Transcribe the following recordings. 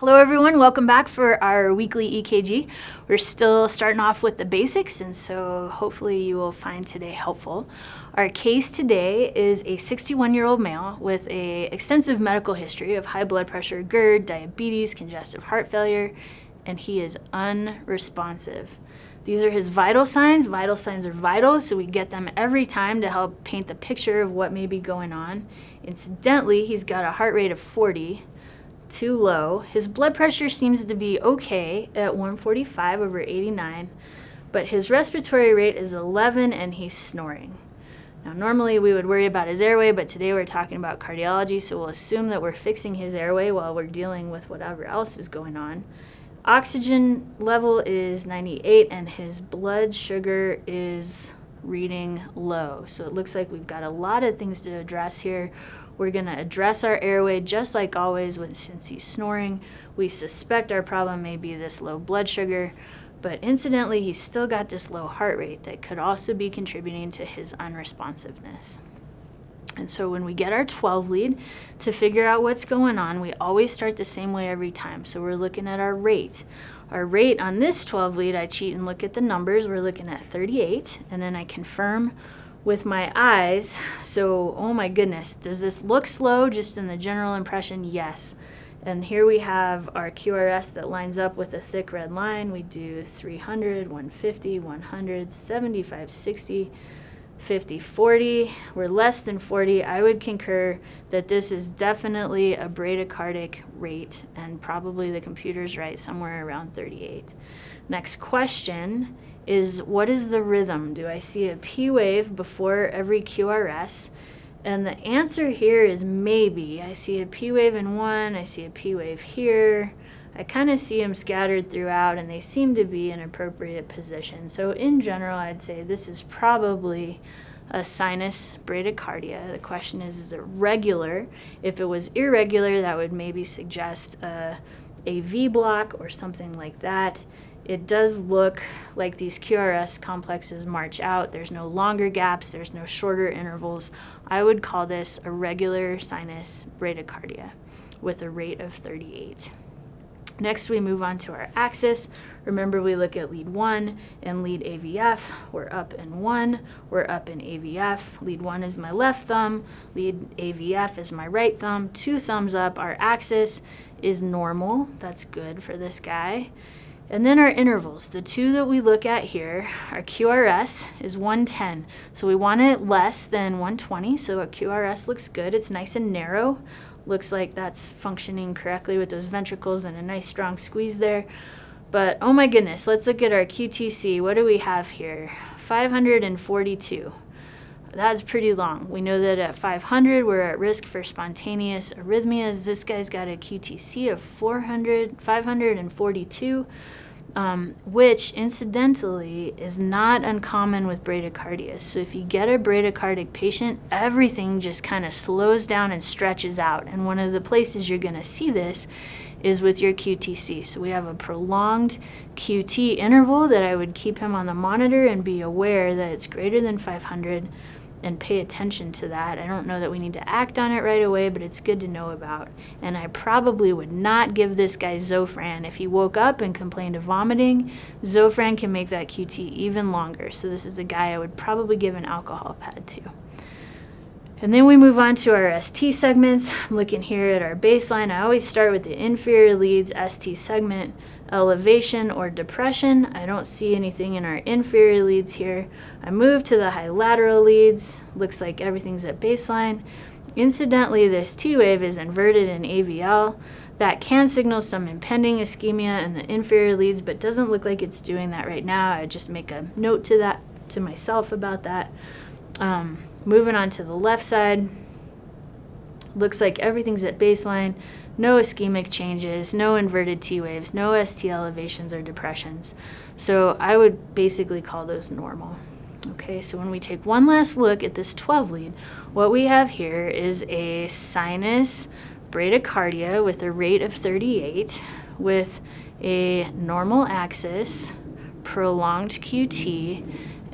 Hello everyone, welcome back for our weekly EKG. We're still starting off with the basics, and so hopefully you will find today helpful. Our case today is a 61-year-old male with an extensive medical history of high blood pressure, GERD, diabetes, congestive heart failure, and he is unresponsive. These are his vital signs. Vital signs are vital, so we get them every time to help paint the picture of what may be going on. Incidentally, he's got a heart rate of 40. Too low. His blood pressure seems to be okay at 145/89, but his respiratory rate is 11 and he's snoring. Now, normally we would worry about his airway, but today we're talking about cardiology, so we'll assume that we're fixing his airway while we're dealing with whatever else is going on. Oxygen level is 98 and his blood sugar is reading low. So it looks like we've got a lot of things to address here. We're going to address our airway just like always since he's snoring. We suspect our problem may be this low blood sugar, but incidentally, he's still got this low heart rate that could also be contributing to his unresponsiveness. And so when we get our 12 lead to figure out what's going on, we always start the same way every time. So we're looking at our rate. Our rate on this 12 lead, I cheat and look at the numbers. We're looking at 38, and then I confirm with my eyes. So, oh my goodness, does this look slow just in the general impression? Yes. And here we have our QRS that lines up with a thick red line. We do 300, 150, 100, 75, 60, 50, 40. We're less than 40. I would concur that this is definitely a bradycardic rate, and probably the computer's right somewhere around 38. Next question is, what is the rhythm? Do I see a P wave before every QRS? And the answer here is maybe. I see a P wave in one, I see a P wave here. I kind of see them scattered throughout, and they seem to be in appropriate position. So in general, I'd say this is probably a sinus bradycardia. The question is it regular? If it was irregular, that would maybe suggest a V block or something like that. It does look like these QRS complexes march out. There's no longer gaps. There's no shorter intervals. I would call this a regular sinus bradycardia with a rate of 38. Next, we move on to our axis. Remember, we look at lead 1 and lead AVF. We're up in 1, we're up in AVF. Lead 1 is my left thumb, lead AVF is my right thumb. 2 thumbs up. Our axis is normal. That's good for this guy. And then our intervals, the two that we look at here, our QRS is 110. So we want it less than 120, so our QRS looks good. It's nice and narrow. Looks like that's functioning correctly with those ventricles and a nice strong squeeze there. But oh my goodness, let's look at our QTC. What do we have here? 542. That's pretty long. We know that at 500, we're at risk for spontaneous arrhythmias. This guy's got a QTC of 542, which incidentally is not uncommon with bradycardia. So if you get a bradycardic patient, everything just kind of slows down and stretches out. And one of the places you're going to see this is with your QTC. So we have a prolonged QT interval that I would keep him on the monitor and be aware that it's greater than 500 and pay attention to that. I don't know that we need to act on it right away, but it's good to know about. And I probably would not give this guy Zofran. If he woke up and complained of vomiting, Zofran can make that QT even longer. So this is a guy I would probably give an alcohol pad to. And then we move on to our ST segments. I'm looking here at our baseline. I always start with the inferior leads ST segment, elevation or depression. I don't see anything in our inferior leads here. I move to the high lateral leads. Looks like everything's at baseline. Incidentally, this T wave is inverted in AVL. That can signal some impending ischemia in the inferior leads, but doesn't look like it's doing that right now. I just make a note to myself about that. Moving on to the left side, looks like everything's at baseline. No ischemic changes, no inverted T waves, no ST elevations or depressions. So I would basically call those normal. Okay, so when we take one last look at this 12 lead, what we have here is a sinus bradycardia with a rate of 38 with a normal axis, prolonged QT,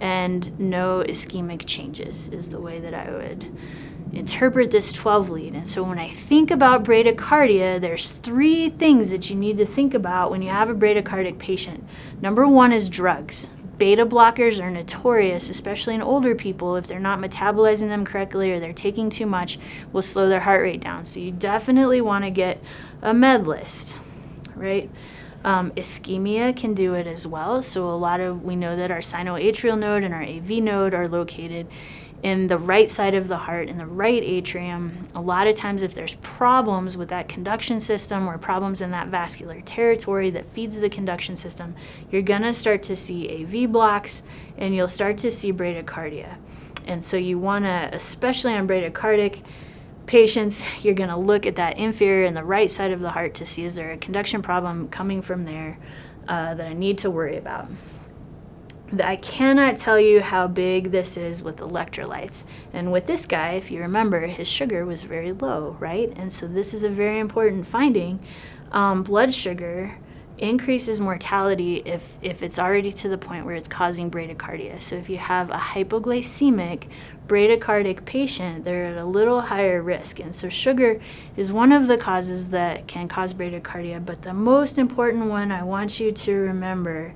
and no ischemic changes is the way that I would interpret this 12 lead. And so when I think about bradycardia, there's 3 things that you need to think about when you have a bradycardic patient. Number 1 is drugs. Beta blockers are notorious, especially in older people, if they're not metabolizing them correctly or they're taking too much, will slow their heart rate down. So you definitely want to get a med list, right? Ischemia can do it as well. So we know that our sinoatrial node and our AV node are located in the right side of the heart, in the right atrium. A lot of times if there's problems with that conduction system or problems in that vascular territory that feeds the conduction system, you're gonna start to see AV blocks and you'll start to see bradycardia. And so you wanna, especially on bradycardic patients, you're gonna look at that inferior and the right side of the heart to see, is there a conduction problem coming from there that I need to worry about. I cannot tell you how big this is with electrolytes. And with this guy, if you remember, his sugar was very low, right? And so this is a very important finding. Blood sugar increases mortality if it's already to the point where it's causing bradycardia. So if you have a hypoglycemic bradycardic patient, they're at a little higher risk. And so sugar is one of the causes that can cause bradycardia, but the most important one I want you to remember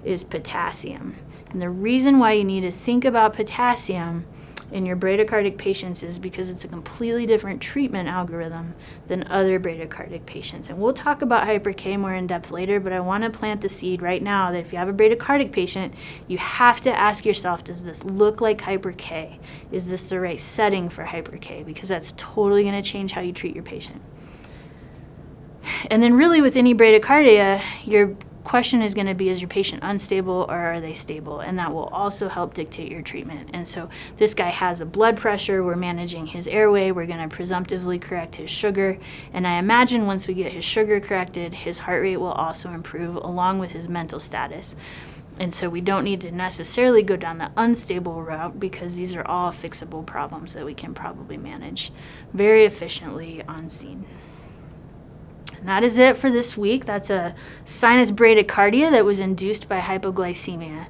is potassium. And the reason why you need to think about potassium in your bradycardic patients is because it's a completely different treatment algorithm than other bradycardic patients. And we'll talk about hyper-K more in depth later, but I want to plant the seed right now that if you have a bradycardic patient, you have to ask yourself, does this look like hyper-K? Is this the right setting for hyper-K? Because that's totally going to change how you treat your patient. And then really with any bradycardia, your question is going to be, is your patient unstable or are they stable? And that will also help dictate your treatment. And so this guy has a blood pressure, we're managing his airway, we're going to presumptively correct his sugar, and I imagine once we get his sugar corrected, his heart rate will also improve along with his mental status. And so we don't need to necessarily go down the unstable route because these are all fixable problems that we can probably manage very efficiently on scene. And that is it for this week. That's a sinus bradycardia that was induced by hypoglycemia.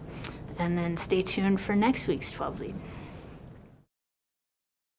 And then stay tuned for next week's 12 lead.